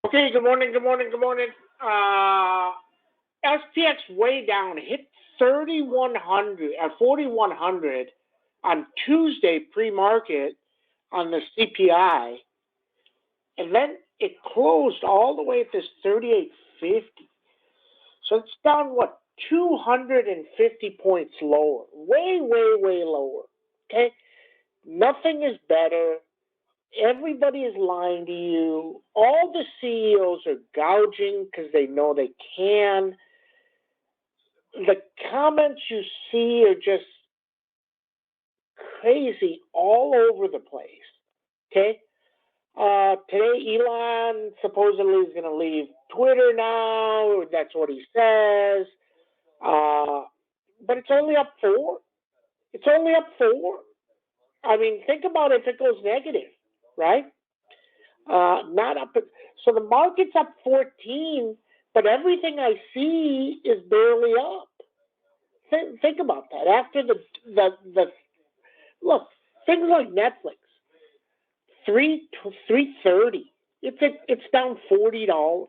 Okay, good morning, good morning, good morning. SPX way down, hit 3,100 at 4,100 on Tuesday pre-market on the CPI, and then it closed all the way at this 38.50. So it's down, what, 250 points lower. Way, way, way lower. Okay? Nothing is better. Everybody is lying to you. All the CEOs are gouging because they know they can. The comments you see are just crazy all over the place. Okay? Today, Elon supposedly is going to leave Twitter now. That's what he says. But it's only up 4. It's only up 4. I mean, think about it if it goes negative, right? Not up. So the market's up 14, but everything I see is barely up. Think about that. After the look, things like Netflix, 330. It's down $40.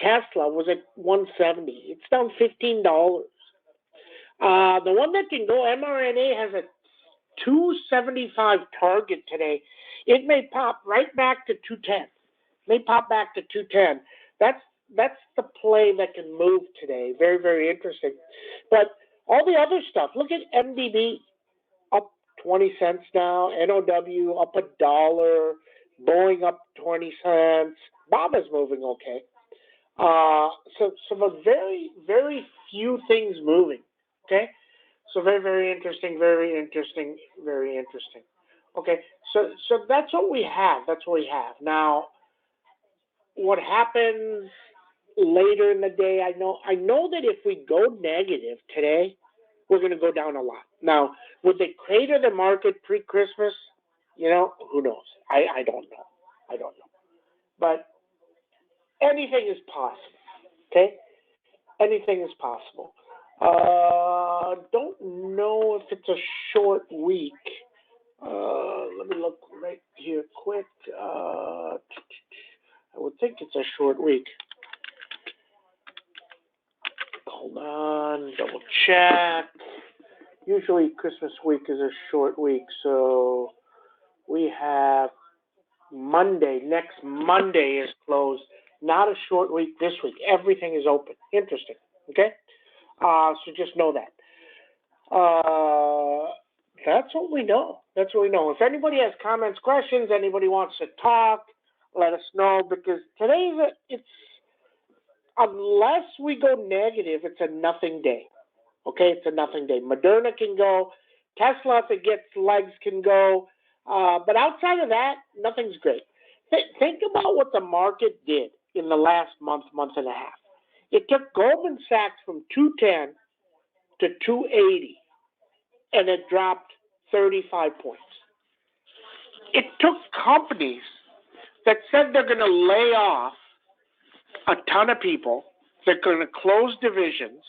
Tesla was at 170. It's down $15. The one that can go, mRNA, has a 275 target today. It may pop right back to 210. May pop back to 210. That's the play that can move today. Very, very interesting. But all the other stuff, look at MDB, up 20 cents now. NOW up $1. Boeing up 20 cents. Baba's moving okay. So very, very few things moving. Okay. So very, very interesting, very interesting, very interesting. Okay, so that's what we have. That's what we have. Now, what happens later in the day? I know that if we go negative today, we're going to go down a lot. Now, would they crater the market pre-Christmas? Who knows? I don't know. I don't know. But anything is possible. Okay, anything is possible. Don't know if it's a short week. Let me look right here quick. I would think it's a short week. Hold on, double check. Usually Christmas week is a short week, so we have Monday. Next Monday is closed. Not a short week this week. Everything is open. Interesting. Okay? So just know that. That's what we know. That's what we know. If anybody has comments, questions, anybody wants to talk, let us know, because today it's unless we go negative, it's a nothing day. Okay, it's a nothing day. Moderna can go, Tesla, if it gets legs, can go, but outside of that, nothing's great. Think about what the market did in the last month and a half. It took Goldman Sachs from 210 to 280, and it dropped 35 points. It took companies that said they're going to lay off a ton of people, they're going to close divisions,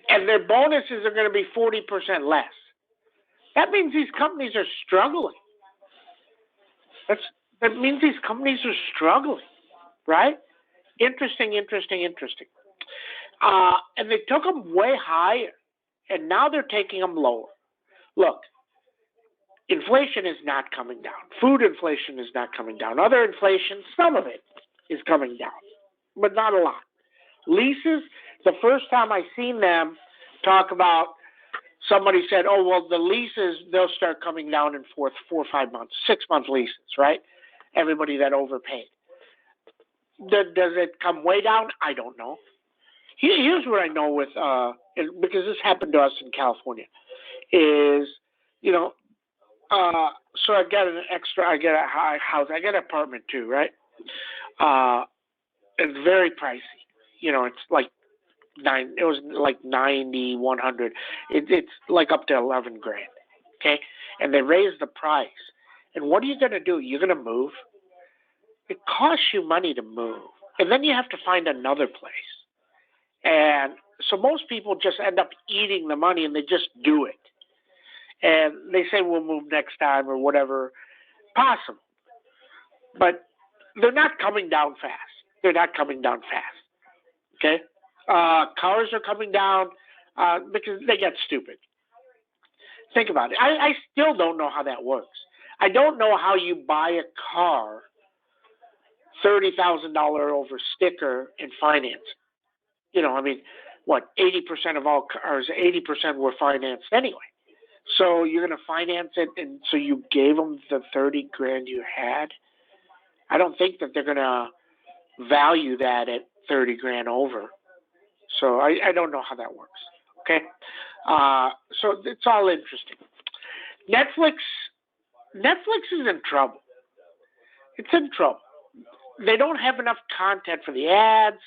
and their bonuses are going to be 40% less. That means these companies are struggling. That means these companies are struggling, right? Interesting. And they took them way higher, and now they're taking them lower. Look, inflation is not coming down. Food inflation is not coming down. Other inflation, some of it is coming down, but not a lot. Leases, the first time I seen them talk about, somebody said, oh, well, the leases, they'll start coming down in 4 or 5 months, 6-month leases, right? Everybody that overpaid. Does it come way down? I don't know. Here's what I know with, because this happened to us in California, is, so I got I get a house, I get an apartment too, right? It's very pricey. It's like it was like 90, 100. It's like up to 11 grand. Okay. And they raised the price. And what are you going to do? You're going to move. It costs you money to move. And then you have to find another place. And so most people just end up eating the money and they just do it. And they say, we'll move next time or whatever. Possible. but they're not coming down fast. They're not coming down fast. Okay? Cars are coming down because they get stupid. Think about it. I still don't know how that works. I don't know how you buy a car, $30,000 over sticker, and finance. I mean, what, 80% of all cars, 80% were financed anyway. So you're going to finance it, and so you gave them the 30 grand you had? I don't think that they're going to value that at 30 grand over. So I don't know how that works. Okay? So it's all interesting. Netflix is in trouble. It's in trouble. They don't have enough content for the ads.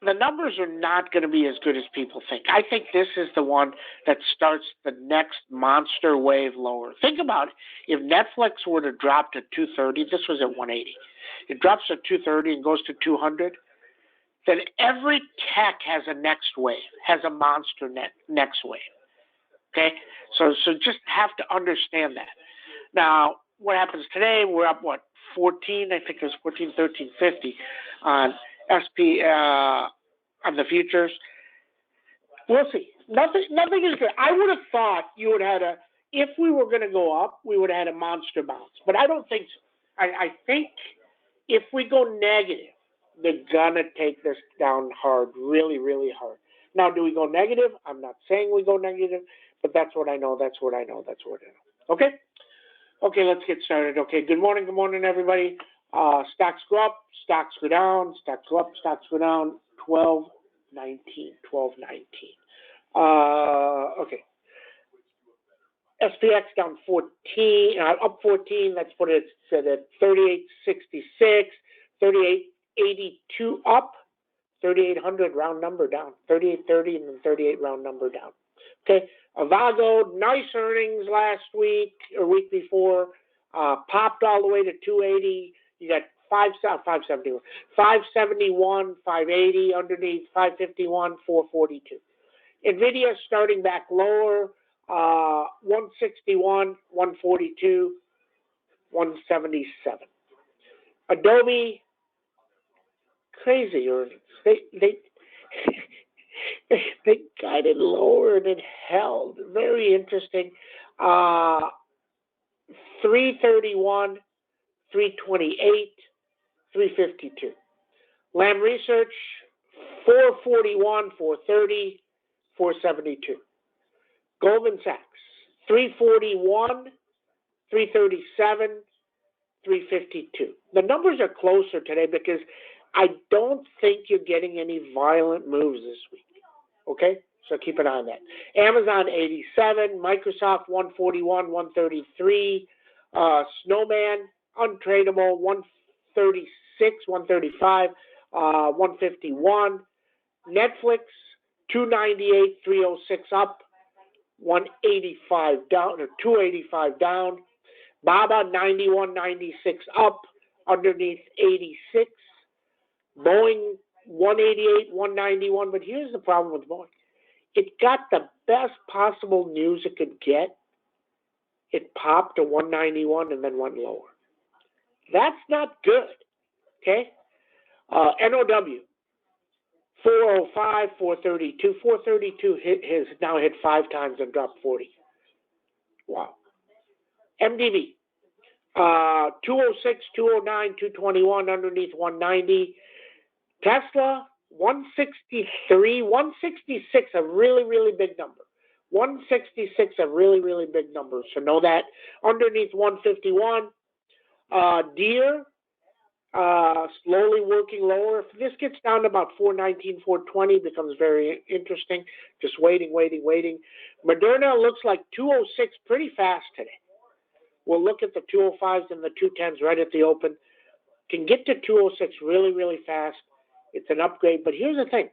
The numbers are not going to be as good as people think. I think this is the one that starts the next monster wave lower. Think about it. If Netflix were to drop to 230, this was at 180. It drops to 230 and goes to 200. Then every tech has a next wave, has a monster next wave. Okay? So just have to understand that. Now, what happens today, we're up, 14? I think it was 14, 13.50 on SP on the futures. We'll see. Nothing is good. I would have thought you would have had if we were going to go up, we would have had a monster bounce. But I don't think so. I think if we go negative, they're going to take this down hard, really, really hard. Now, do we go negative? I'm not saying we go negative, but that's what I know. Okay? Okay, let's get started. Okay, good morning, everybody. Stocks go up, stocks go down, stocks go up, stocks go down. 12.19. Okay. SPX down 14, up 14. Let's put it at 38.66, 38.82 up, 3,800 round number down, 38.30 and then 38 round number down. Okay. Avago, nice earnings last week or week before, popped all the way to 280. You got 571, 580 underneath, 551, 442. NVIDIA starting back lower, 161, 142, 177. Adobe, crazy earnings. They guided lower and it held. Very interesting. 331, 328, 352. Lam Research, 441, 430, 472. Goldman Sachs, 341, 337, 352. The numbers are closer today because I don't think you're getting any violent moves this week. Okay? So keep an eye on that. Amazon, 87. Microsoft, 141, 133. Snowman, untradeable, 136, 135, 151. Netflix, 298, 306 up, 185 down, or 285 down. Baba, 91, 96 up, underneath 86. Boeing, 188, 191. But here's the problem with Boeing. It got the best possible news it could get. It popped to 191 and then went lower. That's not good. Okay? NOW, 405, 432. 432 has now hit 5 times and dropped 40. Wow. MDB, 206, 209, 221, underneath 190. Tesla, 163, 166, a really, really big number. 166, a really, really big number. So know that. Underneath 151. Deere, slowly working lower. If this gets down to about 419, 420, becomes very interesting. Just waiting. Moderna looks like 206 pretty fast today. We'll look at the 205s and the 210s right at the open. Can get to 206 really, really fast. It's an upgrade. But here's the thing.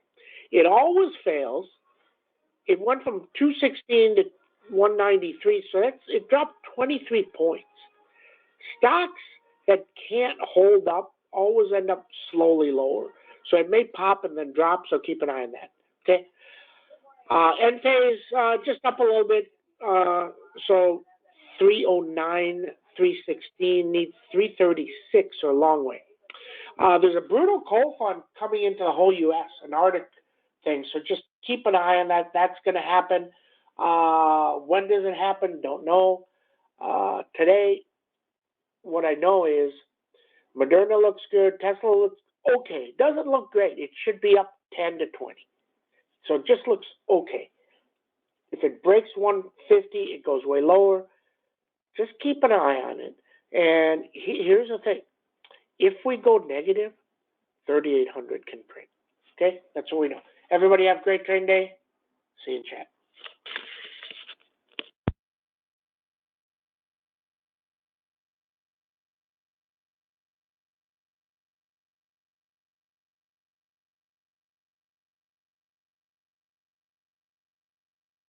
It always fails. It went from 216 to 193, so it dropped 23 points. Stocks that can't hold up always end up slowly lower. So it may pop and then drop, so keep an eye on that. Okay? Enphase just up a little bit. So 309, 316, needs 336 or long way. There's a brutal coal fund coming into the whole U.S., an Arctic thing. So just keep an eye on that. That's going to happen. When does it happen? Don't know. Today, what I know is Moderna looks good. Tesla looks okay. Doesn't look great. It should be up 10 to 20. So it just looks okay. If it breaks 150, it goes way lower. Just keep an eye on it. And here's the thing. If we go negative, 3,800 can print. Okay? That's what we know. Everybody have a great trading day. See you in chat.